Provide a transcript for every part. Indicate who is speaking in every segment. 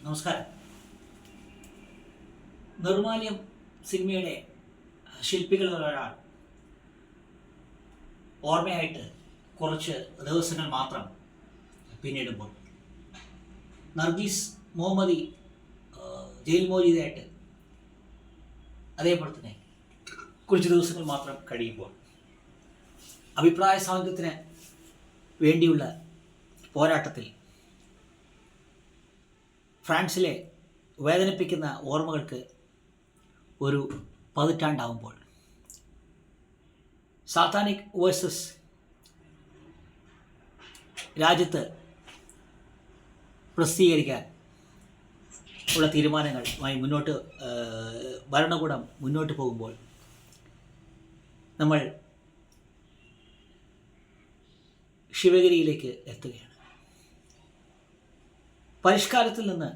Speaker 1: നമസ്കാരം. നിർമാല്യം സിനിമയുടെ ശില്പികളിൽ ഒരാൾ ഓർമ്മയായിട്ട് കുറച്ച് ദിവസങ്ങൾ മാത്രം പിന്നിടുമ്പോൾ നർഗീസ് മുഹമ്മദി ജയിൽ മോചിതയായിട്ട് അതേപോലെ തന്നെ കുറച്ച് ദിവസങ്ങൾ മാത്രം കഴിയുമ്പോൾ അഭിപ്രായ സ്വാതന്ത്ര്യത്തിന് വേണ്ടിയുള്ള പോരാട്ടത്തിൽ ഫ്രാൻസിലെ വേദനിപ്പിക്കുന്ന ഓർമ്മകൾക്ക് ഒരു പതിറ്റാണ്ടാവുമ്പോൾ സാത്താനിക് വേഴ്സസ് രാജ്യത്ത് പ്രസിദ്ധീകരിക്കാൻ ഉള്ള തീരുമാനങ്ങളുമായി ഭരണകൂടം മുന്നോട്ട് പോകുമ്പോൾ നമ്മൾ ശിവഗിരിയിലേക്ക് എത്തുകയാണ്. പരിഷ്കരണത്തിൽ നിന്ന്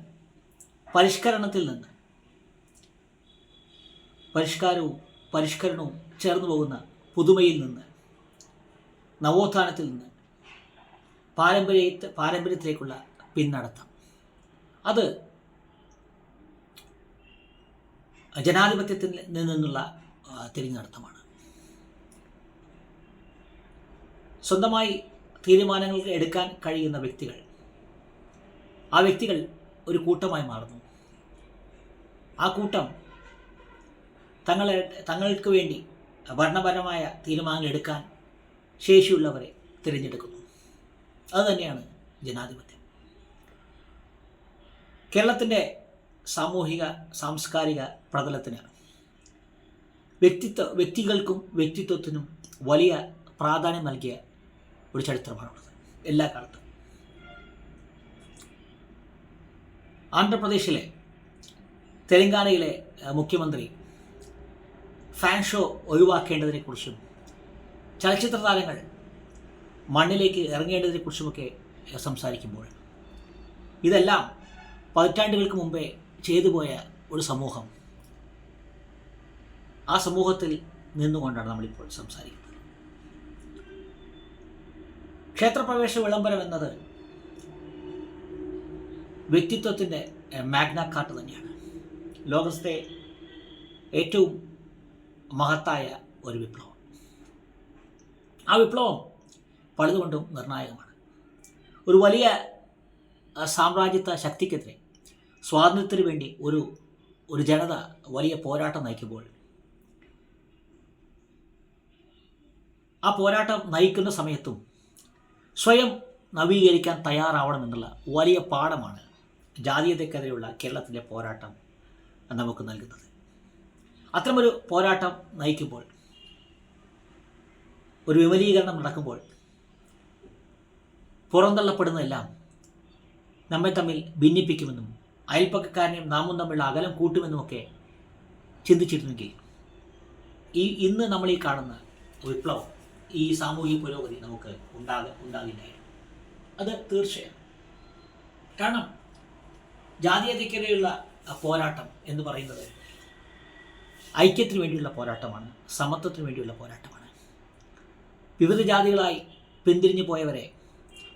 Speaker 1: പരിഷ്കാരവും പരിഷ്കരണവും ചേർന്നു പോകുന്ന പുതുമയിൽ നിന്ന് നവോത്ഥാനത്തിൽ നിന്ന് പാരമ്പര്യത്തിലേക്കുള്ള പിന്നടത്തം, അത് ജനാധിപത്യത്തിൽ നിന്നുള്ള തിരിഞ്ഞടത്തമാണ്. സ്വന്തമായി തീരുമാനങ്ങൾ എടുക്കാൻ കഴിയുന്ന വ്യക്തികൾ, ആ വ്യക്തികൾ ഒരു കൂട്ടമായി മാറുന്നു. ആ കൂട്ടം തങ്ങൾക്ക് വേണ്ടി ഭരണപരമായ തീരുമാനങ്ങൾ എടുക്കാൻ ശേഷിയുള്ളവരെ തിരഞ്ഞെടുക്കുന്നു. അതുതന്നെയാണ് ജനാധിപത്യം. കേരളത്തിൻ്റെ സാമൂഹിക സാംസ്കാരിക പ്രതലത്തിന് വ്യക്തികൾക്കും വ്യക്തിത്വത്തിനും വലിയ പ്രാധാന്യം നൽകിയ ഒരു ചരിത്രമാണുള്ളത് എല്ലാ കാലത്തും. ആന്ധ്രാപ്രദേശിലെ തെലങ്കാനയിലെ മുഖ്യമന്ത്രി ഫാൻ ഷോ ഒഴിവാക്കേണ്ടതിനെക്കുറിച്ചും ചലച്ചിത്ര താരങ്ങൾ മണ്ണിലേക്ക് ഇറങ്ങേണ്ടതിനെക്കുറിച്ചുമൊക്കെ സംസാരിക്കുമ്പോൾ ഇതെല്ലാം പതിറ്റാണ്ടുകൾക്ക് മുമ്പേ ചെയ്തു പോയ ഒരു സമൂഹം, ആ സമൂഹത്തിൽ നിന്നുകൊണ്ടാണ് നമ്മളിപ്പോൾ സംസാരിക്കുന്നത്. ക്ഷേത്രപ്രവേശ വിളംബരം എന്നത് വ്യക്തിത്വത്തിൻ്റെ മാഗ്ന കാർട്ട തന്നെയാണ്. ലോകത്തെ ഏറ്റവും മഹത്തായ ഒരു വിപ്ലവം. ആ വിപ്ലവം പലതുകൊണ്ടും നിർണായകമാണ്. ഒരു വലിയ സാമ്രാജ്യത്വ ശക്തിക്കെതിരെ സ്വാതന്ത്ര്യത്തിന് വേണ്ടി ഒരു ജനത വലിയ പോരാട്ടം നയിക്കുമ്പോൾ ആ പോരാട്ടം നയിക്കുന്ന സമയത്തും സ്വയം നവീകരിക്കാൻ തയ്യാറാവണമെന്നുള്ള വലിയ പാഠമാണ് ജാതീയതയ്ക്കെതിരെയുള്ള കേരളത്തിലെ പോരാട്ടം നമുക്ക് നൽകുന്നത്. അത്തരമൊരു പോരാട്ടം നയിക്കുമ്പോൾ, ഒരു വിമലീകരണം നടക്കുമ്പോൾ പുറന്തള്ളപ്പെടുന്നതെല്ലാം നമ്മെ തമ്മിൽ ഭിന്നിപ്പിക്കുമെന്നും അയൽപ്പക്കക്കാരനെയും നാമും തമ്മിലുള്ള അകലം കൂട്ടുമെന്നുമൊക്കെ ചിന്തിച്ചിരുന്നെങ്കിൽ ഇന്ന് നമ്മൾ ഈ കാണുന്ന വിപ്ലവം, ഈ സാമൂഹിക പുരോഗതി നമുക്ക് ഉണ്ടാകില്ലായിരുന്നു. അത് തീർച്ചയാണ്. കാരണം ജാതീയതയ്ക്കെതിരെയുള്ള പോരാട്ടം എന്ന് പറയുന്നത് ഐക്യത്തിന് വേണ്ടിയുള്ള പോരാട്ടമാണ്, സമത്വത്തിന് വേണ്ടിയുള്ള പോരാട്ടമാണ്. വിവിധ ജാതികളായി പിന്തിരിഞ്ഞു പോയവരെ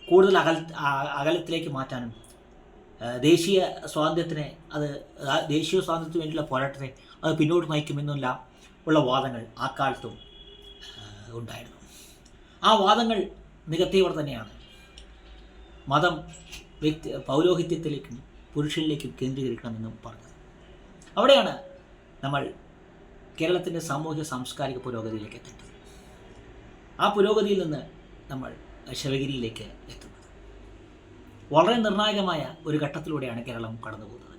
Speaker 1: കൂടുതൽ അകലത്തിലേക്ക് മാറ്റാനും ദേശീയ സ്വാതന്ത്ര്യത്തിന് വേണ്ടിയുള്ള പോരാട്ടത്തെ അത് പിന്നോട്ട് നയിക്കുമെന്നെല്ലാം ഉള്ള വാദങ്ങൾ ആ കാലത്തും ഉണ്ടായിരുന്നു. ആ വാദങ്ങൾ നികത്തിയവർ തന്നെയാണ് മതം പൗരോഹിത്യത്തിലേക്കും പുരുഷനിലേക്കും കേന്ദ്രീകരിക്കണമെന്നും പറഞ്ഞത്. അവിടെയാണ് നമ്മൾ കേരളത്തിൻ്റെ സാമൂഹിക സാംസ്കാരിക പുരോഗതിയിലേക്ക് എത്തേണ്ടത്. ആ പുരോഗതിയിൽ നിന്ന് നമ്മൾ ശിവഗിരിയിലേക്ക് എത്തുന്നത്. വളരെ നിർണായകമായ ഒരു ഘട്ടത്തിലൂടെയാണ് കേരളം കടന്നു പോകുന്നത്.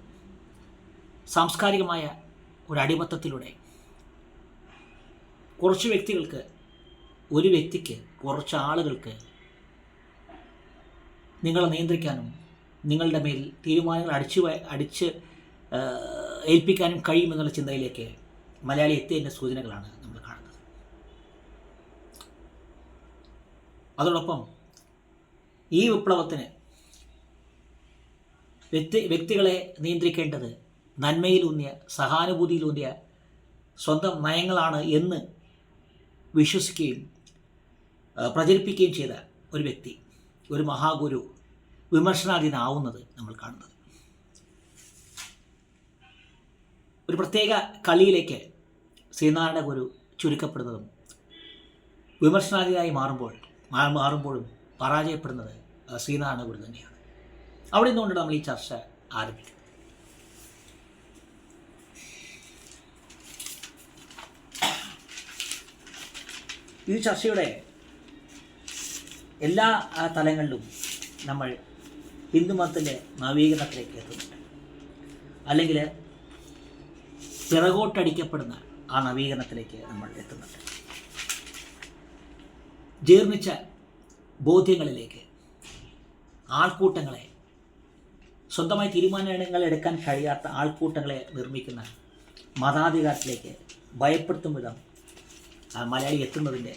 Speaker 1: സാംസ്കാരികമായ ഒരു അടിമത്തത്തിലൂടെ കുറച്ച് വ്യക്തികൾക്ക്, ഒരു വ്യക്തിക്ക്, കുറച്ച് ആളുകൾക്ക് നിങ്ങളെ നിയന്ത്രിക്കാനും നിങ്ങളുടെ മേൽ തീരുമാനങ്ങൾ അടിച്ച് ഏൽപ്പിക്കാനും കഴിയുമെന്നുള്ള ചിന്തയിലേക്ക് മലയാളി എത്തിയതിൻ്റെ സൂചനകളാണ് നമ്മൾ കാണുന്നത്. അതോടൊപ്പം ഈ വിപ്ലവത്തിന് വ്യക്തികളെ നിയന്ത്രിക്കേണ്ടത് നന്മയിലൂന്നിയ, സഹാനുഭൂതിയിലൂന്നിയ സ്വന്തം നയങ്ങളാണ് എന്ന് വിശ്വസിക്കുകയും പ്രചരിപ്പിക്കുകയും ചെയ്ത ഒരു വ്യക്തി, ഒരു മഹാഗുരു വിമർശനാധീനാവുന്നത് നമ്മൾ കാണുന്നത്. ഒരു പ്രത്യേക കളിയിലേക്ക് ശ്രീനാരായണ ഗുരു ചുരുക്കപ്പെടുന്നതും വിമർശനാതീതമായി മാറുമ്പോഴും പരാജയപ്പെടുന്നത് ശ്രീനാരായണ ഗുരു തന്നെയാണ്. അവിടെ നിന്നുകൊണ്ട് നമ്മൾ ഈ ചർച്ച ആരംഭിക്കും. ഈ ചർച്ചയുടെ എല്ലാ തലങ്ങളിലും നമ്മൾ ഹിന്ദുമതത്തിൻ്റെ നവീകരണത്തിലേക്ക് എത്തുന്നുണ്ട്, അല്ലെങ്കിൽ പിറകോട്ടടിക്കപ്പെടുന്ന ആ നവീകരണത്തിലേക്ക് നമ്മൾ എത്തുന്നുണ്ട്. ജീർണിച്ച ബോധ്യങ്ങളിലേക്ക്, ആൾക്കൂട്ടങ്ങളെ, സ്വന്തമായി തീരുമാനങ്ങൾ എടുക്കാൻ കഴിയാത്ത ആൾക്കൂട്ടങ്ങളെ നിർമ്മിക്കുന്ന മതാധികാരത്തിലേക്ക് ഭയപ്പെടുത്തും വിധം മലയാളി എത്തുന്നതിൻ്റെ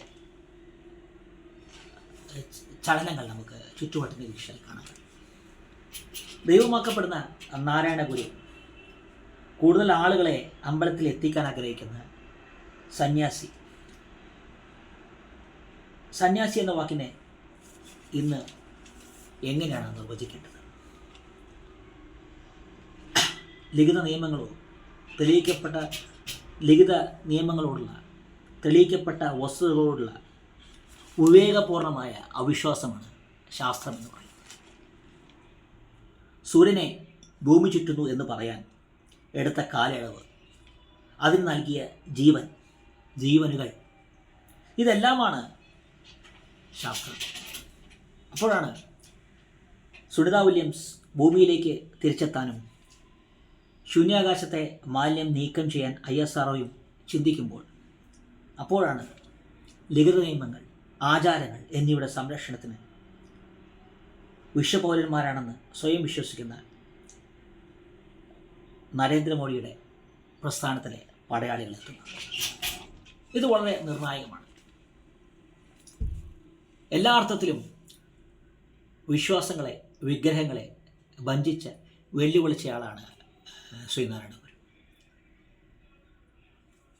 Speaker 1: ചലനങ്ങൾ നമുക്ക് ചുറ്റുവട്ടം നിരീക്ഷിച്ചാൽ കാണാം. ദൈവമാക്കപ്പെടുന്ന നാരായണ ഗുരു കൂടുതൽ ആളുകളെ അമ്പലത്തിൽ എത്തിക്കാൻ ആഗ്രഹിക്കുന്ന സന്യാസി എന്ന വാക്കിനെ ഇന്ന് എങ്ങനെയാണ് നിർവചിക്കേണ്ടത്? ലിഖിത നിയമങ്ങളോ തെളിയിക്കപ്പെട്ട ലിഖിത നിയമങ്ങളോടുള്ള തെളിയിക്കപ്പെട്ട വസ്തുതകളോടുള്ള വിവേകപൂർണമായ അവിശ്വാസമാണ് ശാസ്ത്രം എന്ന് പറയുന്നത്. സൂര്യനെ ഭൂമി ചുറ്റുന്നു എന്ന് പറയാൻ എടുത്ത കാലയളവ്, അതിന് നൽകിയ ജീവനുകൾ, ഇതെല്ലാമാണ് ശാസ്ത്രം. അപ്പോഴാണ് സുനിത വില്യംസ് ഭൂമിയിലേക്ക് തിരിച്ചെത്താനും ശൂന്യാകാശത്തെ മാലിന്യം നീക്കം ചെയ്യാൻ ISROയും ചിന്തിക്കുമ്പോൾ, അപ്പോഴാണ് ലിഖിത നിയമങ്ങൾ, ആചാരങ്ങൾ എന്നിവയുടെ സംരക്ഷണത്തിന് വിശ്വപൗരന്മാരാണെന്ന് സ്വയം വിശ്വസിക്കുന്ന നരേന്ദ്രമോദിയുടെ പ്രസ്ഥാനത്തിലെ പടയാളികൾ എത്തുന്നത്. ഇത് വളരെ നിർണായകമാണ്. എല്ലാ അർത്ഥത്തിലും വിശ്വാസങ്ങളെ, വിഗ്രഹങ്ങളെ വഞ്ചിച്ച് വെല്ലുവിളിച്ചയാളാണ് ശ്രീനാരായണ ഗുരു.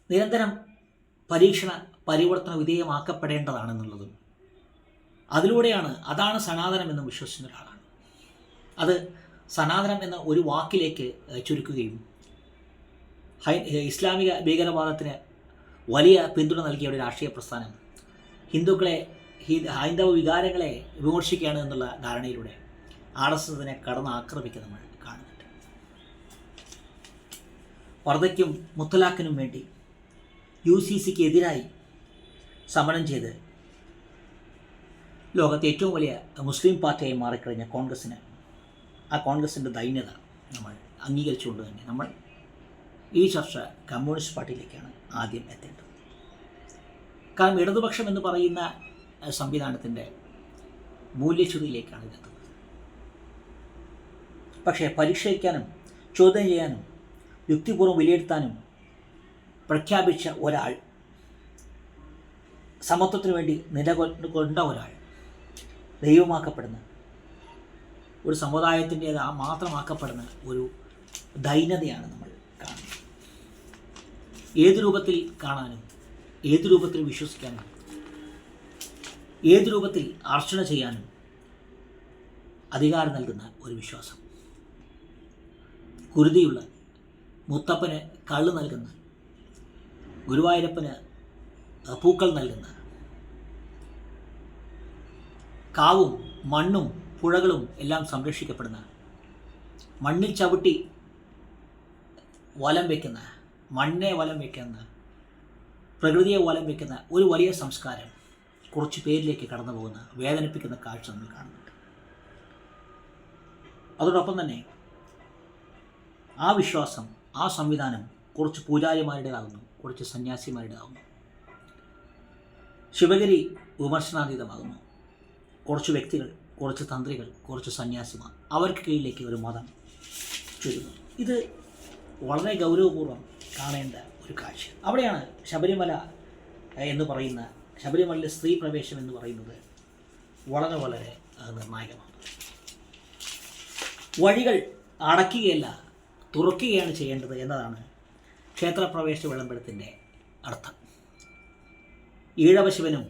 Speaker 1: നിരന്തരം പരിവർത്തന വിധേയമാക്കപ്പെടേണ്ടതാണെന്നുള്ളതും അതാണ് സനാതനമെന്ന് വിശ്വസിക്കുന്ന ഒരാളാണ്. അത് സനാതനം എന്ന ഒരു വാക്കിലേക്ക് ചുരുക്കുകയും ഇസ്ലാമിക ഭീകരവാദത്തിന് വലിയ പിന്തുണ നൽകിയ ഒരു രാഷ്ട്രീയ പ്രസ്ഥാനം ഹൈന്ദവ വികാരങ്ങളെ വിമർശിക്കുകയാണ് എന്നുള്ള ധാരണയിലൂടെ RSSനെ കടന്നാക്രമിക്കുക നമ്മൾ കാണുന്നുണ്ട്. പർദ്ദയ്ക്കും മുത്തലാഖിനും വേണ്ടി UCCക്ക് എതിരായി സമരം ചെയ്ത് ലോകത്തെ ഏറ്റവും വലിയ മുസ്ലിം പാർട്ടിയായി മാറിക്കഴിഞ്ഞ കോൺഗ്രസിൻ്റെ ദൈന്യത നമ്മൾ അംഗീകരിച്ചുകൊണ്ട് തന്നെ നമ്മൾ ഈ ചർച്ച കമ്മ്യൂണിസ്റ്റ് പാർട്ടിയിലേക്കാണ് ആദ്യം എത്തേണ്ടത്. കാരണം ഇടതുപക്ഷം എന്ന് പറയുന്ന സംവിധാനത്തിൻ്റെ മൂല്യച്യുതിയിലേക്കാണ് ഇതെത്തുന്നത്. പക്ഷേ പരിഷ്കരിക്കാനും ചോദ്യം ചെയ്യാനും യുക്തിപൂർവ്വം വിലയിരുത്താനും പ്രഖ്യാപിച്ച ഒരാൾ, സമത്വത്തിനു വേണ്ടി നിലകൊണ്ട ഒരാൾ, ദൈവമാക്കപ്പെടുന്ന ഒരു സമുദായത്തിൻ്റേത് മാത്രമാക്കപ്പെടുന്ന ഒരു ദൈന്യതയാണ് നമ്മൾ കാണുന്നത്. ഏത് രൂപത്തിൽ കാണാനും, ഏത് രൂപത്തിൽ വിശ്വസിക്കാനും, ഏത് രൂപത്തിൽ അർച്ചന ചെയ്യാനും അധികാരം നൽകുന്ന ഒരു വിശ്വാസം. കുരുതിയുള്ള മുത്തപ്പന് കള്ള് നൽകുന്ന, ഗുരുവായൂരപ്പന് പൂക്കൾ നൽകുന്ന, കാവും മണ്ണും പുഴകളും എല്ലാം സംരക്ഷിക്കപ്പെടുന്ന, മണ്ണിൽ ചവിട്ടി വലം വയ്ക്കുന്ന, മണ്ണിനെ വലം വയ്ക്കുന്ന, പ്രകൃതിയെ വലം വയ്ക്കുന്ന ഒരു വലിയ സംസ്കാരം കുറച്ച് പേരിലേക്ക് കടന്നു പോകുന്ന വേദനിപ്പിക്കുന്ന കാഴ്ച നമ്മൾ കാണുന്നുണ്ട്. അതോടൊപ്പം തന്നെ ആ വിശ്വാസം, ആ സംവിധാനം കുറച്ച് പൂജാരിമാരുടേതാകുന്നു, കുറച്ച് സന്യാസിമാരുടേതാകുന്നു. ശിവഗിരി വിമർശനാതീതമാകുന്നു. കുറച്ച് വ്യക്തികൾ, കുറച്ച് തന്ത്രികൾ, കുറച്ച് സന്യാസിമാർ, അവർക്ക് കീഴിലേക്ക് ഒരു മതം ചുരുങ്ങുന്നു. ഇത് വളരെ ഗൗരവപൂർവ്വം കാണേണ്ട ഒരു കാഴ്ച. അവിടെയാണ് ശബരിമലയിലെ സ്ത്രീ പ്രവേശനം എന്ന് പറയുന്നത് വളരെ വളരെ നിർണായകമാണ്. വഴികൾ അടയ്ക്കുകയല്ല, തുറക്കുകയാണ് ചെയ്യേണ്ടത് എന്നതാണ് ക്ഷേത്രപ്രവേശന വിളംബരത്തിൻ്റെ അർത്ഥം. ഈഴവശിവനും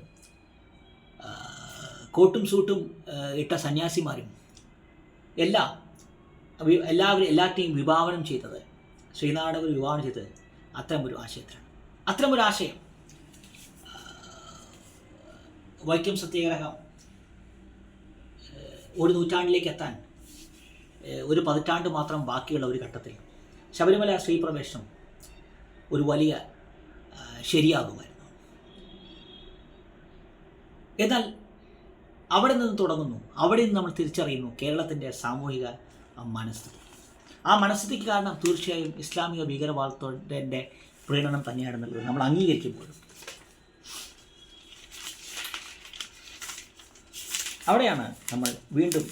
Speaker 1: കോട്ടും സൂട്ടും ഇട്ട സന്യാസിമാരും എല്ലാവരെയും വിഭാവനം ചെയ്തത് ശ്രീനാരായണ ഗുരു വിവാഹം ചെയ്തത് അത്തരമൊരു ആശയത്തിലാണ്. അത്തരമൊരു ആശയം വൈക്കം സത്യാഗ്രഹം ഒരു നൂറ്റാണ്ടിലേക്ക് എത്താൻ ഒരു പതിറ്റാണ്ട് മാത്രം ബാക്കിയുള്ള ഒരു ഘട്ടത്തിൽ ശബരിമല ശ്രീപ്രവേശനം ഒരു വലിയ ശരിയാകുമായിരുന്നു. എന്നാൽ അവിടെ നിന്ന് തുടങ്ങുന്നു, അവിടെ നിന്ന് നമ്മൾ തിരിച്ചറിയുന്നു കേരളത്തിൻ്റെ സാമൂഹിക മനസ്ഥിതി. ആ മനസ്ഥിതിക്ക് കാരണം തീർച്ചയായും ഇസ്ലാമിക ഭീകരവാദത്തിൻ്റെ പ്രീണനം തന്നെയാണെന്നുള്ളത് നമ്മൾ അംഗീകരിക്കുമ്പോഴും അവിടെയാണ് നമ്മൾ വീണ്ടും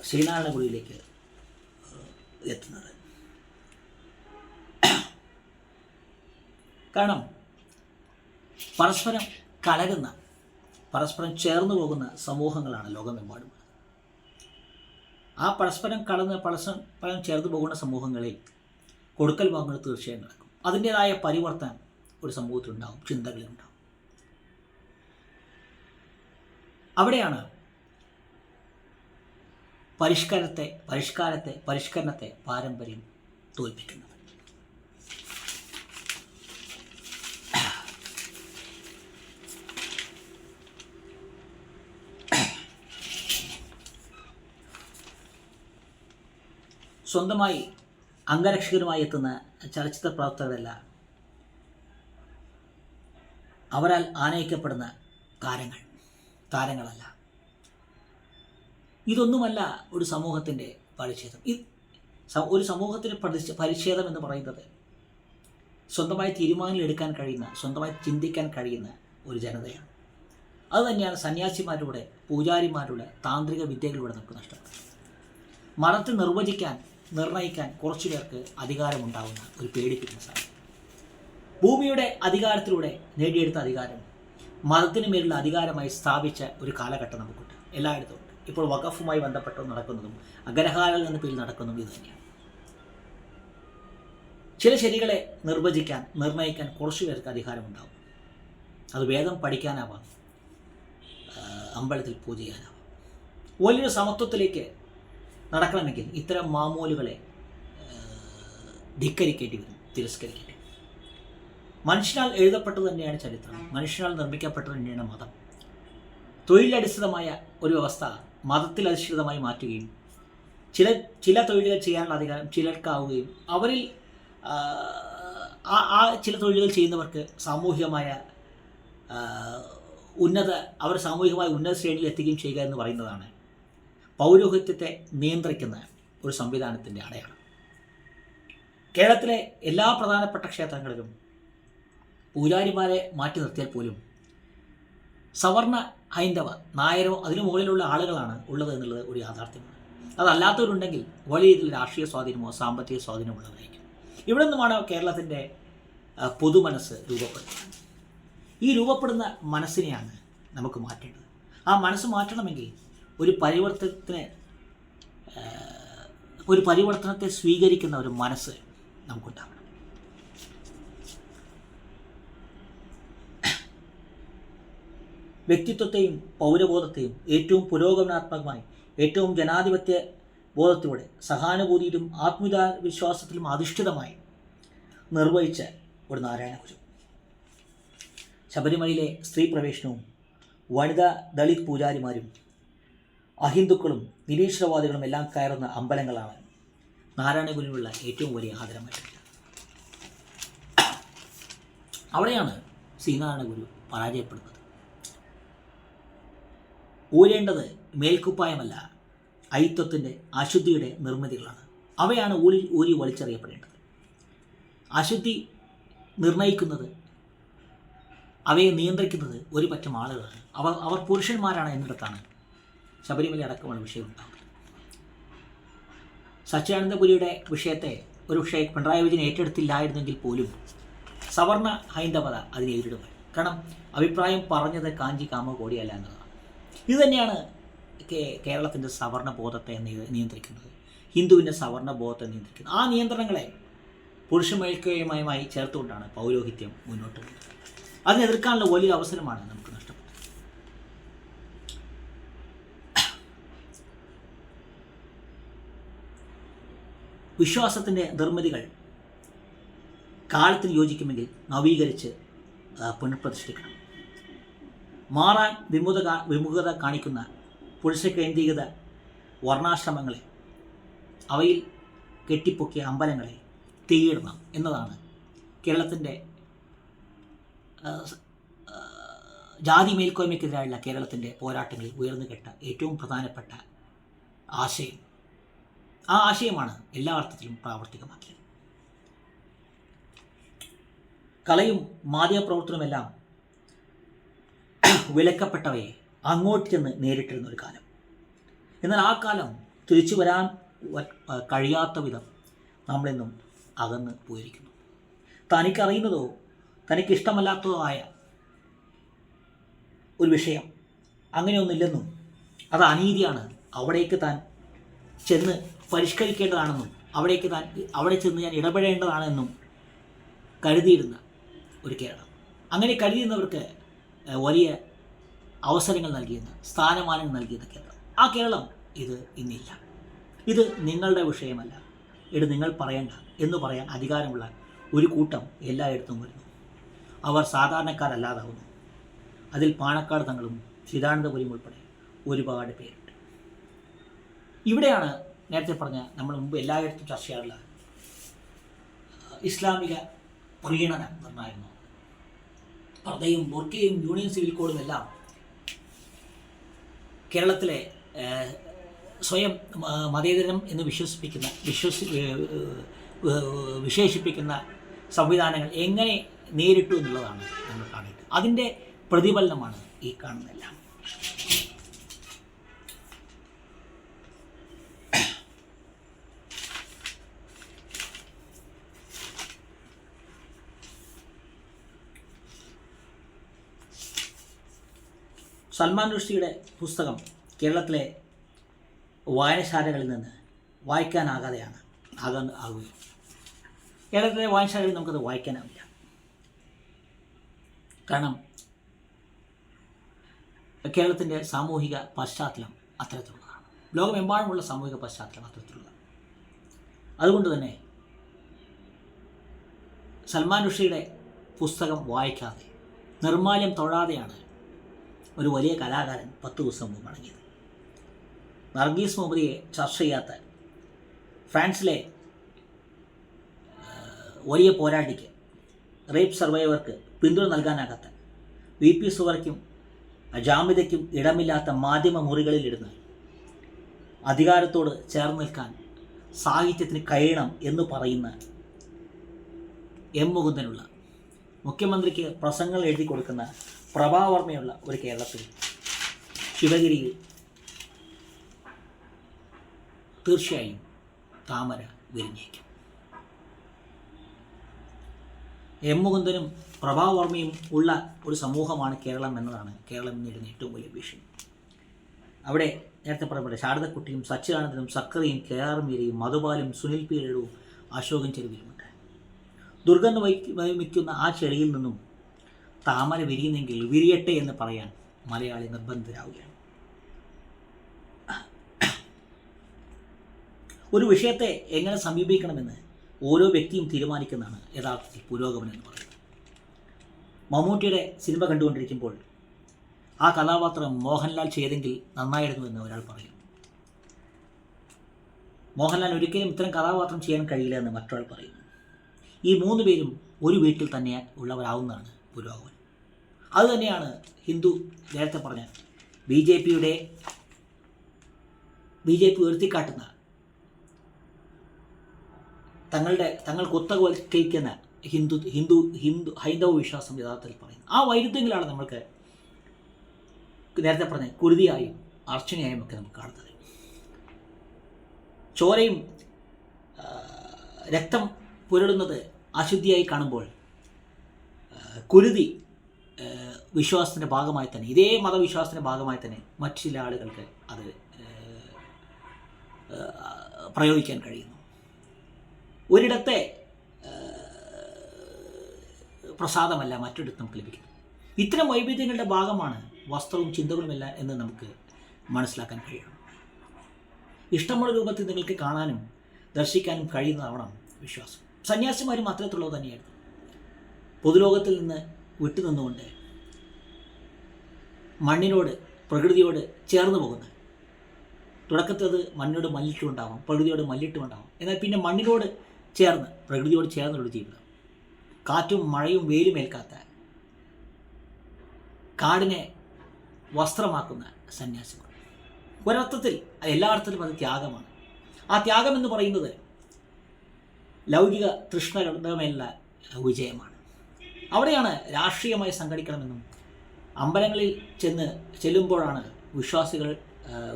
Speaker 1: ശ്രീനാരായണ ഗുരുവിലേക്ക് എത്തുന്നത്. കാരണം പരസ്പരം കലരുന്ന, പരസ്പരം ചേർന്നു പോകുന്ന സമൂഹങ്ങളാണ് ലോകമെമ്പാടും. ആ പരസ്പരം കലർന്ന് പരസ്പരം ചേർന്ന് പോകുന്ന സമൂഹങ്ങളിൽ കൊടുക്കൽ വാങ്ങൽ തീർച്ചയായും നടക്കും. അതിൻ്റേതായ പരിവർത്തനം ഒരു സമൂഹത്തിലുണ്ടാകും, ചിന്തകളിലുണ്ടാകും. അവിടെയാണ് പരിഷ്കരണത്തെ പാരമ്പര്യം തോൽപ്പിക്കുന്നത്. സ്വന്തമായി അംഗരക്ഷകരുമായി എത്തുന്ന ചലച്ചിത്ര പ്രവർത്തകരല്ല അവരാൽ ആനയിക്കപ്പെടുന്ന താരങ്ങളല്ല. ഇതൊന്നുമല്ല ഒരു സമൂഹത്തിൻ്റെ പരിച്ഛേദം. ഒരു സമൂഹത്തിൻ്റെ പരിച്ഛേദം എന്ന് പറയുന്നത് സ്വന്തമായി തീരുമാനങ്ങൾ എടുക്കാൻ കഴിയുന്ന, സ്വന്തമായി ചിന്തിക്കാൻ കഴിയുന്ന ഒരു ജനതയാണ്. അതുതന്നെയാണ് സന്യാസിമാരുടെ, പൂജാരിമാരുടെ താന്ത്രിക വിദ്യകളിലൂടെ നമുക്ക് നഷ്ടപ്പെടുന്നത്. മതത്തെ നിർണയിക്കാൻ കുറച്ചു പേർക്ക് അധികാരമുണ്ടാകുന്ന ഒരു പേടിപ്പിക്കുന്ന സാധനം. ഭൂമിയുടെ അധികാരത്തിലൂടെ നേടിയെടുത്ത അധികാരം മതത്തിന് മേലുള്ള അധികാരമായി സ്ഥാപിച്ച ഒരു കാലഘട്ടം നമുക്കുണ്ട്, എല്ലായിടത്തും ഉണ്ട്. ഇപ്പോൾ വഖഫുമായി ബന്ധപ്പെട്ട് നടക്കുന്നതും അഗ്രഹാരങ്ങൾ എന്ന പേരിൽ നടക്കുന്നതും ഇത് തന്നെയാണ്. ചില ശരികളെ നിർണയിക്കാൻ കുറച്ചു പേർക്ക് അധികാരമുണ്ടാകും. അത് വേദം പഠിക്കാനാവാം, അമ്പലത്തിൽ പൂജ ചെയ്യാനാവാം. വലിയൊരു സമത്വത്തിലേക്ക് നടക്കണമെങ്കിൽ ഇത്തരം മാമൂലുകളെ ധിക്കരിക്കേണ്ടി വരും, തിരസ്കരിക്കേണ്ടി വരും. മനുഷ്യനാൽ എഴുതപ്പെട്ടത് തന്നെയാണ് ചരിത്രം, മനുഷ്യനാൽ നിർമ്മിക്കപ്പെട്ടത് തന്നെയാണ് മതം. തൊഴിലധിഷ്ഠിതമായ ഒരു വ്യവസ്ഥ മതത്തിൽ അധിഷ്ഠിതമായി മാറ്റുകയും ചില തൊഴിലുകൾ ചെയ്യാനുള്ള അധികാരം ചിലർക്കാവുകയും അവരിൽ ആ ചില തൊഴിലുകൾ ചെയ്യുന്നവർക്ക് സാമൂഹികമായ ഉന്നത ശ്രേണിയിൽ എത്തുകയും ചെയ്യുക എന്ന് പറയുന്നതാണ് പൗരോഹിത്യത്തെ നിയന്ത്രിക്കുന്ന ഒരു സംവിധാനത്തിൻ്റെ അടയാളം. കേരളത്തിലെ എല്ലാ പ്രധാനപ്പെട്ട ക്ഷേത്രങ്ങളിലും പൂജാരിമാരെ മാറ്റി നിർത്തിയാൽ പോലും സവർണ, ഹൈന്ദവ, നായരോ അതിനു മുകളിലുള്ള ആളുകളാണ് ഉള്ളത് എന്നുള്ളത് ഒരു യാഥാർത്ഥ്യമാണ്. അതല്ലാത്തവരുണ്ടെങ്കിൽ വലിയ രീതിയിൽ രാഷ്ട്രീയ സ്വാധീനമോ സാമ്പത്തിക സ്വാധീനമോ ഉള്ളതായിരിക്കും. ഇവിടെ നിന്നുമാണ് കേരളത്തിൻ്റെ പൊതുമനസ്സ് രൂപപ്പെടുന്നത്. ഈ രൂപപ്പെടുന്ന മനസ്സിനെയാണ് നമുക്ക് മാറ്റേണ്ടത്. ആ മനസ്സ് മാറ്റണമെങ്കിൽ ഒരു പരിവർത്തനത്തെ സ്വീകരിക്കുന്ന ഒരു മനസ്സ് നമുക്കുണ്ടാകണം. വ്യക്തിത്വത്തെയും പൗരബോധത്തെയും ഏറ്റവും പുരോഗമനാത്മകമായി, ഏറ്റവും ജനാധിപത്യ ബോധത്തിലൂടെ, സഹാനുഭൂതിയിലും ആത്മവിശ്വാസത്തിലും അധിഷ്ഠിതമായി നിർവഹിച്ച ഒരു നാരായണ ഗുരു. ശബരിമലയിലെ സ്ത്രീ പ്രവേശനവും വനിതാ ദളിത് പൂജാരിമാരും അഹിന്ദുക്കളും നിരീശ്വരവാദികളും എല്ലാം കയറുന്ന അമ്പലങ്ങളാണ് നാരായണ ഗുരുവിനുള്ള ഏറ്റവും വലിയ ആദരമായിട്ടുള്ളത്. അവിടെയാണ് ശ്രീനാരായണ ഗുരു പരാജയപ്പെടുന്നത്. ഊരേണ്ടത് മേൽക്കുപ്പായമല്ല, അയിത്വത്തിൻ്റെ അശുദ്ധിയുടെ നിർമ്മിതികളാണ്. അവയാണ് ഊരി വലിച്ചെറിയപ്പെടേണ്ടത്. അശുദ്ധി നിർണയിക്കുന്നത്, അവയെ നിയന്ത്രിക്കുന്നത് ഒരു പറ്റം ആളുകളാണ്. അവർ പുരുഷന്മാരാണ് എന്നിടത്താണ് ശബരിമല അടക്കമുള്ള വിഷയം ഉണ്ടാകുന്നത്. സച്ചിദാനന്ദപുരിയുടെ വിഷയത്തെ ഒരു പിണറായി വിജയൻ ഏറ്റെടുത്തില്ലായിരുന്നെങ്കിൽ പോലും സവർണ ഹൈന്ദവത അതിനെ എതിരിടുമായി. കാരണം അഭിപ്രായം പറഞ്ഞത് കാഞ്ചി കാമകോടിയല്ല എന്നതാണ്. ഇതുതന്നെയാണ് കേരളത്തിൻ്റെ സവർണ ബോധത്തെ നിയന്ത്രിക്കുന്നത്, ഹിന്ദുവിൻ്റെ സവർണ ബോധത്തെ നിയന്ത്രിക്കുന്നത്. ആ നിയന്ത്രണങ്ങളെ പുരുഷ മേൽക്കോയ്മയുമായി ചേർത്തുകൊണ്ടാണ് പൗരോഹിത്യം മുന്നോട്ട് പോകുന്നത്. അതിനെ എതിർക്കാനുള്ള വലിയ അവസരമാണ് നമുക്ക് നഷ്ടപ്പെട്ടത്. വിശ്വാസത്തിൻ്റെ നിർമ്മിതികൾ കാലത്തിന് യോജിക്കുമെങ്കിൽ നവീകരിച്ച് പുനഃപ്രതിഷ്ഠിക്കണം. മാറാൻ വിമുഖത കാണിക്കുന്ന പുരുഷ കേന്ദ്രീകൃത വർണ്ണാശ്രമങ്ങളെ, അവയിൽ കെട്ടിപ്പൊക്കിയ അമ്പലങ്ങളെ തീയിടണം എന്നതാണ് കേരളത്തിൻ്റെ ജാതി മേൽക്കോയ്മയ്ക്കെതിരായുള്ള കേരളത്തിൻ്റെ പോരാട്ടങ്ങളിൽ ഉയർന്നു കേട്ട ഏറ്റവും പ്രധാനപ്പെട്ട ആശയം. ആ ആശയമാണ് എല്ലാ അർത്ഥത്തിലും പ്രാവർത്തികമാക്കിയത്. കലയും മാധ്യമപ്രവർത്തനവുമെല്ലാം വിലക്കപ്പെട്ടവയെ അങ്ങോട്ട് ചെന്ന് നേരിട്ടിരുന്ന ഒരു കാലം. എന്നാൽ ആ കാലം തിരിച്ചു വരാൻ കഴിയാത്ത വിധം നമ്മളിന്നും അകന്ന് പോയിരിക്കുന്നു. തനിക്കറിയുന്നതോ തനിക്കിഷ്ടമല്ലാത്തതോ ആയ ഒരു വിഷയം അങ്ങനെയൊന്നുമില്ലെന്നും അത് അനീതിയാണ്, അവിടേക്ക് താൻ ചെന്ന് പരിഷ്കരിക്കേണ്ടതാണെന്നും അവിടെ ചെന്ന് ഞാൻ ഇടപെടേണ്ടതാണെന്നും കരുതിയിരുന്ന ഒരു കേരളം. അങ്ങനെ കരുതിയിരുന്നവർക്ക് വലിയ അവസരങ്ങൾ നൽകിയിരുന്ന, സ്ഥാനമാനങ്ങൾ നൽകിയിരുന്ന കേരളം. ആ കേരളം ഇത് ഇന്നില്ല. ഇത് നിങ്ങളുടെ വിഷയമല്ല, ഇത് നിങ്ങൾ പറയേണ്ട എന്ന് പറയാൻ അധികാരമുള്ള ഒരു കൂട്ടം എല്ലായിടത്തും വരുന്നു. അവർ സാധാരണക്കാരല്ലാതാവുന്നു. അതിൽ പാണക്കാട് തങ്ങളും ചിദാനന്ദപുരിയും ഉൾപ്പെടെ ഒരുപാട് പേരുണ്ട്. ഇവിടെയാണ് നേരത്തെ പറഞ്ഞ നമ്മൾ മുമ്പ് എല്ലായിടത്തും ചർച്ച ചെയ്യാറുള്ള ഇസ്ലാമിക പ്രീണനം നിർണ്ണായിരുന്നു. പർദ്ദയും ബുർക്കയും യൂണിയൻ സിവിൽ കോഡും എല്ലാം കേരളത്തിലെ സ്വയം മതേതരം എന്ന് വിശേഷിപ്പിക്കുന്ന സംവിധാനങ്ങൾ എങ്ങനെ നേരിട്ടു എന്നുള്ളതാണ് നമ്മൾ കാണേണ്ടത്. അതിൻ്റെ പ്രതിഫലനമാണ് ഈ കാണുന്നതെല്ലാം. സൽമാൻ റുഷ്ദിയുടെ പുസ്തകം കേരളത്തിലെ വായനശാലകളിൽ നിന്ന് വായിക്കാനാകാതെയാണ് ആകുകയും കേരളത്തിലെ വായനശാലകളിൽ നമുക്കത് വായിക്കാനാവില്ല. കാരണം കേരളത്തിൻ്റെ സാമൂഹിക പശ്ചാത്തലം അത്തരത്തിലുള്ളതാണ്. ലോകമെമ്പാടുമുള്ള സാമൂഹിക പശ്ചാത്തലം അത്തരത്തിലുള്ളതാണ്. അതുകൊണ്ട് തന്നെ സൽമാൻ റുഷ്ദിയുടെ പുസ്തകം വായിക്കാതെ, നിർമ്മാല്യം തൊഴാതെയാണ് ഒരു വലിയ കലാകാരൻ 10 ദിവസം മുമ്പ് മടങ്ങിയത്. നർഗീസ് മുഹമ്മദിയെ ചർച്ച ചെയ്യാത്ത, ഫ്രാൻസിലെ വലിയ പോരാളിക്ക്, റേപ്പ് സർവൈവർക്ക് പിന്തുണ നൽകാനാകാത്ത, VP സുവർക്കും ജാമ്യതയ്ക്കും ഇടമില്ലാത്ത മാധ്യമ മുറികളിലിരുന്ന് അധികാരത്തോട് ചേർന്ന് നിൽക്കാൻ സാഹിത്യത്തിന് കഴിയണം എന്ന് പറയുന്ന M. മുകുന്ദനുള്ള, മുഖ്യമന്ത്രിക്ക് പ്രസംഗങ്ങൾ എഴുതി കൊടുക്കുന്ന പ്രഭാവർമ്മയുള്ള ഒരു കേരളത്തിൽ, ശിവഗിരിയിൽ തീർച്ചയായും താമര വിരിഞ്ഞേക്കും. M. മുകുന്ദനും പ്രഭാവർമ്മയും ഉള്ള ഒരു സമൂഹമാണ് കേരളം എന്നതാണ് കേരളം നേരിടുന്ന ഏറ്റവും വലിയ ഭീഷണി. അവിടെ നേരത്തെ പറയപ്പെട്ട ശാരദക്കുട്ടിയും സച്ചിദാനന്ദനും സക്കറിയും KR മീരയും മധുപാലും സുനിൽ പി ലളിതവും അശോകൻ ചെരുവിലുമുണ്ട്. ദുർഗന്ധം വമിക്കുന്ന ആ ചെടിയിൽ നിന്നും താമര വിരിയുന്നെങ്കിൽ വിരിയട്ടെ എന്ന് പറയാൻ മലയാളി നിർബന്ധിതരാവുകയാണ്. ഒരു വിഷയത്തെ എങ്ങനെ സമീപിക്കണമെന്ന് ഓരോ വ്യക്തിയും തീരുമാനിക്കുന്നതാണ് യഥാർത്ഥത്തിൽ പുരോഗമനം എന്ന് പറയുന്നത്. മമ്മൂട്ടിയുടെ സിനിമ കണ്ടുകൊണ്ടിരിക്കുമ്പോൾ ആ കഥാപാത്രം മോഹൻലാൽ ചെയ്തെങ്കിൽ നന്നായിരുന്നു എന്ന് ഒരാൾ പറയും. മോഹൻലാൽ ഒരിക്കലും ഇത്തരം കഥാപാത്രം ചെയ്യാൻ കഴിയില്ല എന്ന് മറ്റൊരാൾ പറയുന്നു. ഈ 3 പേരും ഒരു വീട്ടിൽ തന്നെ ഉള്ളവരാവുന്നതാണ് പുരോഗമനം. അതുതന്നെയാണ് ഹിന്ദു നേരത്തെ പറഞ്ഞ ബി ജെ പി ഉയർത്തിക്കാട്ടുന്ന, തങ്ങൾ കുത്തകവൽക്കരിക്കുന്ന ഹൈന്ദവ വിശ്വാസം യഥാർത്ഥത്തിൽ പറയുന്നു. ആ വൈരുദ്ധ്യങ്ങളാണ് നമ്മൾക്ക് നേരത്തെ പറഞ്ഞ കുരുതിയായും അർച്ചനയായും ഒക്കെ നമുക്ക് കാണുന്നത്. ചോരയും രക്തം പുരടുന്നത് അശുദ്ധിയായി കാണുമ്പോൾ കുരുതി വിശ്വാസത്തിൻ്റെ ഭാഗമായി തന്നെ, ഇതേ മതവിശ്വാസത്തിൻ്റെ ഭാഗമായി തന്നെ മറ്റു ചില ആളുകൾക്ക് അത് പ്രയോഗിക്കാൻ കഴിയുന്നു. ഒരിടത്തെ പ്രസാദമല്ല മറ്റൊരിടത്ത് നമുക്ക് ലഭിക്കുന്നത്. ഇത്തരം വൈവിധ്യങ്ങളുടെ ഭാഗമാണ് വസ്ത്രവും ചിന്തകളുമെല്ലാം എന്ന് നമുക്ക് മനസ്സിലാക്കാൻ കഴിയണം. ഇഷ്ടമുള്ള രൂപത്തിൽ നിങ്ങൾക്ക് കാണാനും ദർശിക്കാനും കഴിയുന്നതാവണം വിശ്വാസം. സന്യാസിമാരും അത്തരത്തിലുള്ളത് തന്നെയായിരുന്നു. പൊതുലോകത്തിൽ നിന്ന് വിട്ടുനിന്നുകൊണ്ട് മണ്ണിനോട്, പ്രകൃതിയോട് ചേർന്ന് പോകുന്നത്. തുടക്കത്തിൽ അത് മണ്ണിനോട് മല്ലിട്ടുണ്ടാവാം, പ്രകൃതിയോട് മല്ലിട്ടുണ്ടാവാം. എന്നാൽ പിന്നെ മണ്ണിനോട് ചേർന്ന്, പ്രകൃതിയോട് ചേർന്നുള്ള ജീവിതം. കാറ്റും മഴയും വെയിലും ഏൽക്കാത്ത, കാടിനെ വസ്ത്രമാക്കുന്ന സന്യാസിമാർ. ഒരർത്ഥത്തിൽ, എല്ലാ അർത്ഥത്തിലും അത് ത്യാഗമാണ്. ആ ത്യാഗം എന്ന് പറയുന്നത് ലൗകിക തൃഷ്ണകളുടെ മേലുള്ള വിജയമാണ്. അവിടെയാണ് രാഷ്ട്രീയമായി സംഘടിക്കണമെന്നും അമ്പലങ്ങളിൽ ചെല്ലുമ്പോഴാണ് വിശ്വാസികൾ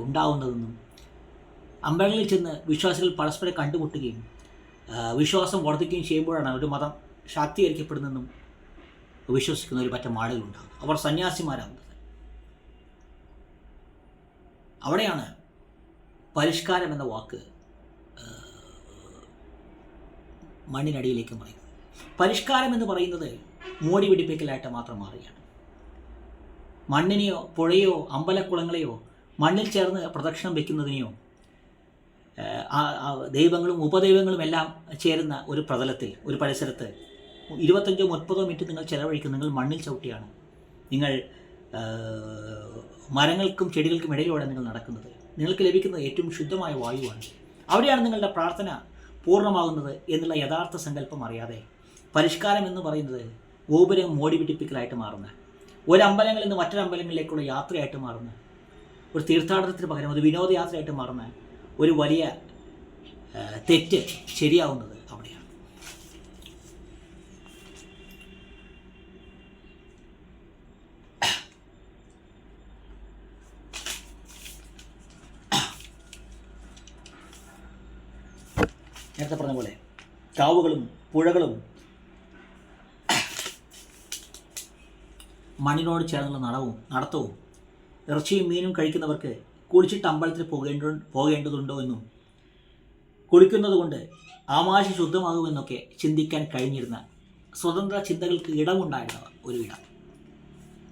Speaker 1: ഉണ്ടാവുന്നതെന്നും അമ്പലങ്ങളിൽ ചെന്ന് വിശ്വാസികൾ പരസ്പരം കണ്ടുമുട്ടുകയും വിശ്വാസം വർദ്ധിക്കുകയും ചെയ്യുമ്പോഴാണ് ഒരു മതം ശാക്തീകരിക്കപ്പെടുന്നതെന്നും വിശ്വസിക്കുന്ന ഒരു പറ്റം ആളുകളുണ്ടാകും. അവർ സന്യാസിമാരാകുന്നത്. അവിടെയാണ് പരിഷ്കാരം എന്ന വാക്ക് മണ്ണിനടിയിലേക്ക് പറയുന്നത്. പരിഷ്കാരം എന്ന് പറയുന്നത് മോടി പിടിപ്പിക്കലായിട്ട് മാത്രം മാറുകയാണ്. മണ്ണിനെയോ പുഴയോ അമ്പലക്കുളങ്ങളെയോ മണ്ണിൽ ചേർന്ന് പ്രദക്ഷിണം വയ്ക്കുന്നതിനെയോ ദൈവങ്ങളും ഉപദൈവങ്ങളും എല്ലാം ചേരുന്ന ഒരു പ്രതലത്തിൽ, ഒരു പരിസരത്ത് 25-30 മിനിറ്റ് നിങ്ങൾ ചെലവഴിക്കും. നിങ്ങൾ മണ്ണിൽ ചവിട്ടിയാണ്, നിങ്ങൾ മരങ്ങൾക്കും ചെടികൾക്കും ഇടയിലൂടെ നിങ്ങൾ നടക്കുന്നത്. നിങ്ങൾക്ക് ലഭിക്കുന്നത് ഏറ്റവും ശുദ്ധമായ വായുവാണ്. അവിടെയാണ് നിങ്ങളുടെ പ്രാർത്ഥന പൂർണ്ണമാകുന്നത് എന്നുള്ള യഥാർത്ഥ സങ്കല്പം അറിയാതെ പരിഷ്കാരം എന്ന് പറയുന്നത് ഗോപുരം മോടി പിടിപ്പിക്കലായിട്ട് മാറുന്ന, ഒരമ്പലങ്ങളിൽ നിന്ന് മറ്റൊരമ്പലങ്ങളിലേക്കുള്ള യാത്രയായിട്ട് മാറുന്ന, ഒരു തീർത്ഥാടനത്തിന് പകരം ഒരു വിനോദയാത്രയായിട്ട് മാറുന്ന ഒരു വലിയ തെറ്റ് ശരിയാവുന്നത് അവിടെയാണ്. നേരത്തെ പറഞ്ഞ പോലെ കാവുകളും പുഴകളും മണ്ണിനോട് ചേർന്നുള്ള നടത്തവും ഇറച്ചിയും മീനും കഴിക്കുന്നവർക്ക് കുളിച്ചിട്ട് അമ്പലത്തിൽ പോകേണ്ടതുണ്ടോ എന്നും കുളിക്കുന്നത് കൊണ്ട് ആമാശ ശുദ്ധമാകുമെന്നൊക്കെ ചിന്തിക്കാൻ കഴിഞ്ഞിരുന്ന സ്വതന്ത്ര ചിന്തകൾക്ക് ഇടമുണ്ടായിരുന്ന ഒരു ഇടം.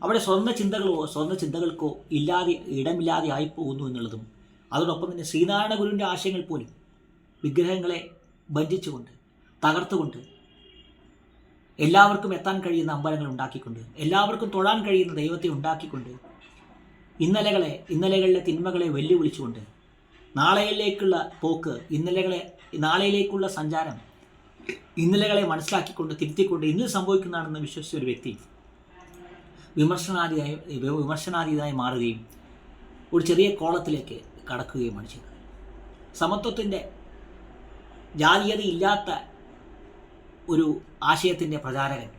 Speaker 1: അവിടെ സ്വന്തം ചിന്തകൾക്കോ ഇടമില്ലാതെ ആയിപ്പോകുന്നു എന്നുള്ളതും, അതോടൊപ്പം തന്നെ ശ്രീനാരായണ ഗുരുവിൻ്റെ ആശയങ്ങൾ പോലും വിഗ്രഹങ്ങളെ ബന്ധിച്ചുകൊണ്ട്, തകർത്തുകൊണ്ട്, എല്ലാവർക്കും എത്താൻ കഴിയുന്ന അമ്പലങ്ങൾ ഉണ്ടാക്കിക്കൊണ്ട്, എല്ലാവർക്കും തൊഴാൻ കഴിയുന്ന ദൈവത്തെ ഉണ്ടാക്കിക്കൊണ്ട്, ഇന്നലകളിലെ തിന്മകളെ വെല്ലുവിളിച്ചുകൊണ്ട്, നാളെയിലേക്കുള്ള പോക്ക്, നാളെയിലേക്കുള്ള സഞ്ചാരം ഇന്നലകളെ മനസ്സിലാക്കിക്കൊണ്ട്, തിരുത്തിക്കൊണ്ട് ഇന്ന് സംഭവിക്കുന്നതാണെന്ന് വിശ്വസിച്ച ഒരു വ്യക്തി വിമർശനാതീതമായി മാറുകയും ഒരു ചെറിയ കോളത്തിലേക്ക് കടക്കുകയുമാണ് ചെയ്തത്. സമത്വത്തിൻ്റെ, ജാതീയതയില്ലാത്ത ഒരു ആശയത്തിൻ്റെ പ്രചാരകൻ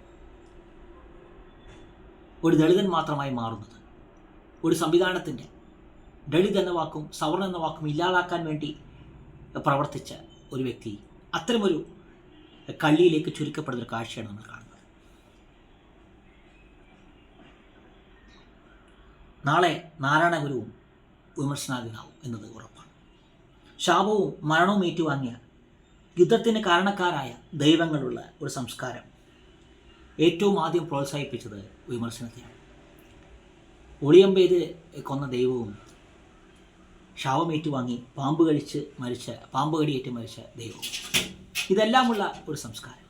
Speaker 1: ഒരു ദളിതൻ മാത്രമായി മാറുന്നത്, ഒരു സംവിധാനത്തിൻ്റെ ദളിത് എന്ന വാക്കും സവർണ എന്ന വാക്കും ഇല്ലാതാക്കാൻ വേണ്ടി പ്രവർത്തിച്ച ഒരു വ്യക്തി അത്തരമൊരു കള്ളിയിലേക്ക് ചുരുക്കപ്പെടുന്നൊരു കാഴ്ചയാണ് നമ്മൾ കാണുന്നത്. നാളെ നാരായണ ഗുരുവും വിമർശനാധീനാവും എന്നത് ഉറപ്പാണ്. ശാപവും മരണവും ഏറ്റുവാങ്ങിയ, യുദ്ധത്തിന് കാരണക്കാരായ ദൈവങ്ങളുള്ള ഒരു സംസ്കാരം ഏറ്റവും ആദ്യം പ്രോത്സാഹിപ്പിച്ചത് വിമർശനത്തെയാണ്. ഒളിയമ്പേത് കൊന്ന ദൈവവും ശാപമേറ്റുവാങ്ങി പാമ്പ് കടിയേറ്റ് മരിച്ച ദൈവവും, ഇതെല്ലാമുള്ള ഒരു സംസ്കാരം.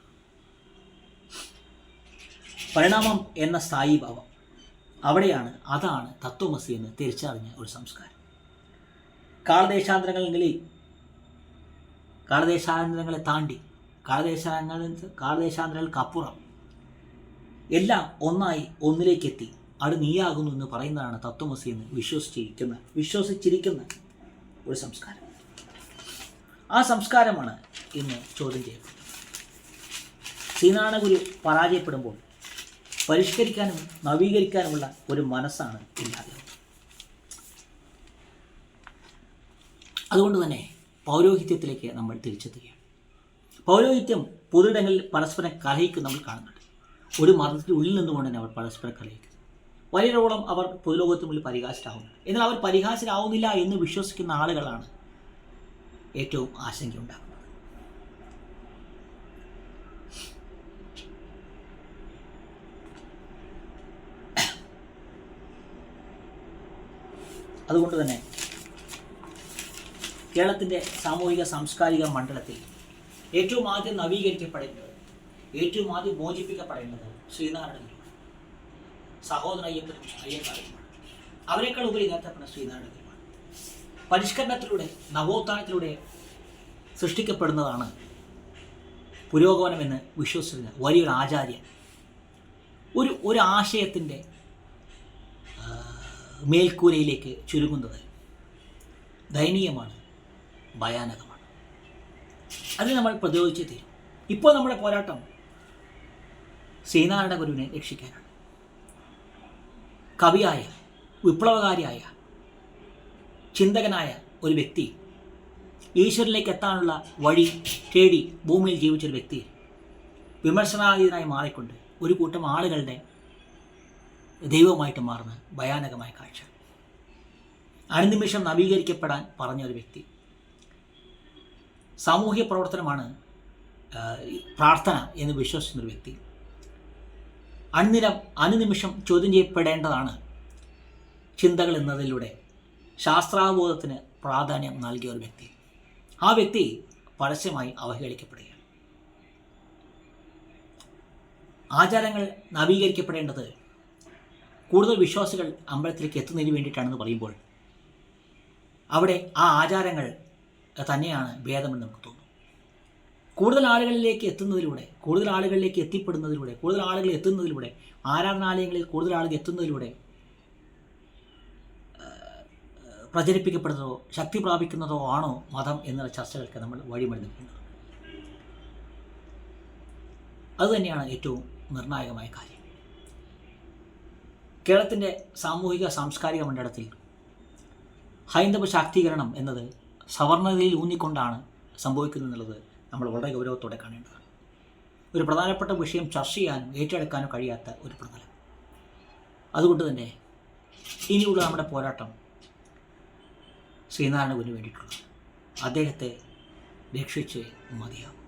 Speaker 1: പരിണാമം എന്ന സ്ഥായി ഭാവം അതാണ് തത്വമസി എന്ന് തിരിച്ചറിഞ്ഞ ഒരു സംസ്കാരം. കാലദേശാന്തരങ്ങളെ താണ്ടി, കാലദേശാന്തരങ്ങൾക്കപ്പുറം എല്ലാം ഒന്നിലേക്കെത്തി അത് നീയാകുന്നു എന്ന് പറയുന്നതാണ് തത്വമസി എന്ന് വിശ്വസിച്ചിരിക്കുന്ന ഒരു സംസ്കാരം. ആ സംസ്കാരമാണ് ഇന്ന് ചോദ്യം ചെയ്യപ്പെടുന്നത്. ശ്രീനാരായണ ഗുരു പരാജയപ്പെടുമ്പോൾ പരിഷ്കരിക്കാനും നവീകരിക്കാനുമുള്ള ഒരു മനസ്സാണ് ഇല്ലാതെ. അതുകൊണ്ട് തന്നെ പൗരോഹിത്യത്തിലേക്ക് നമ്മൾ തിരിച്ചെത്തുകയാണ്. പൗരോഹിത്യം പൊതുയിടങ്ങളിൽ പരസ്പരം കലഹിക്കും നമ്മൾ കാണുന്നുണ്ട്. ഒരു മതത്തിൻ്റെ ഉള്ളിൽ നിന്നുകൊണ്ട് തന്നെ അവർ പരസ്പരം കലഹിക്കുന്നു. വലിയോളം അവർ പൊതുലോകത്തിന് മുന്നിൽ പരിഹാസ്യരാകുന്നുണ്ട്. എന്നാൽ അവർ പരിഹാസ്യരാവുന്നില്ല എന്ന് വിശ്വസിക്കുന്ന ആളുകളാണ് ഏറ്റവും ആശങ്കയുണ്ടാകുന്നത്. അതുകൊണ്ട് തന്നെ കേരളത്തിൻ്റെ സാമൂഹിക സാംസ്കാരിക മണ്ഡലത്തിൽ ഏറ്റവും ആദ്യം നവീകരിക്കപ്പെടേണ്ടത്, ഏറ്റവും ആദ്യം മോചിപ്പിക്കപ്പെടേണ്ടത് ശ്രീനാരായണ ഗുരുവാണ്. സഹോദരൻ അയ്യപ്പനും അയ്യങ്കാളിയുമാണ്. അവരെക്കാൾ ഉപരി നേരത്തെ പറഞ്ഞ ശ്രീനാരായണ ഗുരുവാണ്. പരിഷ്കരണത്തിലൂടെ, നവോത്ഥാനത്തിലൂടെ സൃഷ്ടിക്കപ്പെടുന്നതാണ് പുരോഗമനമെന്ന് വിശ്വസിക്കുന്ന വലിയൊരു ആചാര്യൻ ഒരു ആശയത്തിൻ്റെ മേൽക്കൂരയിലേക്ക് ചുരുങ്ങുന്നത് ദയനീയമാണ്, ഭയാനകമാണ്. അതിന് നമ്മൾ പ്രതിരോധിച്ചേ തീരും. ഇപ്പോൾ നമ്മുടെ പോരാട്ടം ശ്രീനാരായണ ഗുരുവിനെ രക്ഷിക്കാനാണ്. കവിയായ, വിപ്ലവകാരിയായ, ചിന്തകനായ ഒരു വ്യക്തി, ഈശ്വരനിലേക്ക് എത്താനുള്ള വഴി തേടി ഭൂമിയിൽ ജീവിച്ചൊരു വ്യക്തി വിമർശനാതീതനായി മാറിക്കൊണ്ട് ഒരു കൂട്ടം ആളുകളുടെ ദൈവമായിട്ട് മാറുന്ന ഭയാനകമായ കാഴ്ച. അനുനിമിഷം നവീകരിക്കപ്പെടാൻ പറഞ്ഞ ഒരു വ്യക്തി. സാമൂഹ്യ പ്രവർത്തനമാണ് പ്രാർത്ഥന എന്ന് വിശ്വസിക്കുന്ന ഒരു വ്യക്തി. അനുനിമിഷം ചോദ്യം ചെയ്യപ്പെടേണ്ടതാണ് ചിന്തകൾ എന്നതിലൂടെ ശാസ്ത്രാവബോധത്തിന് പ്രാധാന്യം നൽകിയ ഒരു വ്യക്തി. ആ വ്യക്തി പരസ്യമായി അവഹേളിക്കപ്പെടുകയാണ്. ആചാരങ്ങൾ നവീകരിക്കപ്പെടേണ്ടത് കൂടുതൽ വിശ്വാസികൾ അമ്പലത്തിലേക്ക് എത്തുന്നതിന് വേണ്ടിയിട്ടാണെന്ന് പറയുമ്പോൾ അവിടെ ആ ആചാരങ്ങൾ തന്നെയാണ് ഭേദമെന്ന് നമുക്ക് തോന്നുന്നു. കൂടുതൽ ആളുകളിലേക്ക് എത്തുന്നതിലൂടെ, കൂടുതൽ ആളുകളിലേക്ക് എത്തിപ്പെടുന്നതിലൂടെ, കൂടുതൽ ആളുകൾ എത്തുന്നതിലൂടെ, ആരാധനാലയങ്ങളിൽ കൂടുതൽ ആളുകൾ എത്തുന്നതിലൂടെ പ്രചരിപ്പിക്കപ്പെടുന്നതോ ശക്തി പ്രാപിക്കുന്നതോ ആണോ മതം എന്നുള്ള ചർച്ചകൾക്ക് നമ്മൾ വഴിമരുന്നിരിക്കുന്നത്. അതുതന്നെയാണ് ഏറ്റവും നിർണായകമായ കാര്യം. കേരളത്തിൻ്റെ സാമൂഹിക സാംസ്കാരിക മണ്ഡലത്തിൽ ഹൈന്ദവ ശാക്തീകരണം എന്നത് സവർണതയിൽ ഊന്നിക്കൊണ്ടാണ് സംഭവിക്കുന്നത് എന്നുള്ളത് നമ്മൾ വളരെ ഗൗരവത്തോടെ കാണേണ്ടതാണ്. ഒരു പ്രധാനപ്പെട്ട വിഷയം ചർച്ച ചെയ്യാനും ഏറ്റെടുക്കാനും കഴിയാത്ത ഒരു പ്രതലം. അതുകൊണ്ട് തന്നെ ഇനിയുള്ള നമ്മുടെ പോരാട്ടം ശ്രീനാരായണ ഗുരുവിന് വേണ്ടിയിട്ടുള്ളത്. അദ്ദേഹത്തെ രക്ഷിച്ച് മതിയാവും.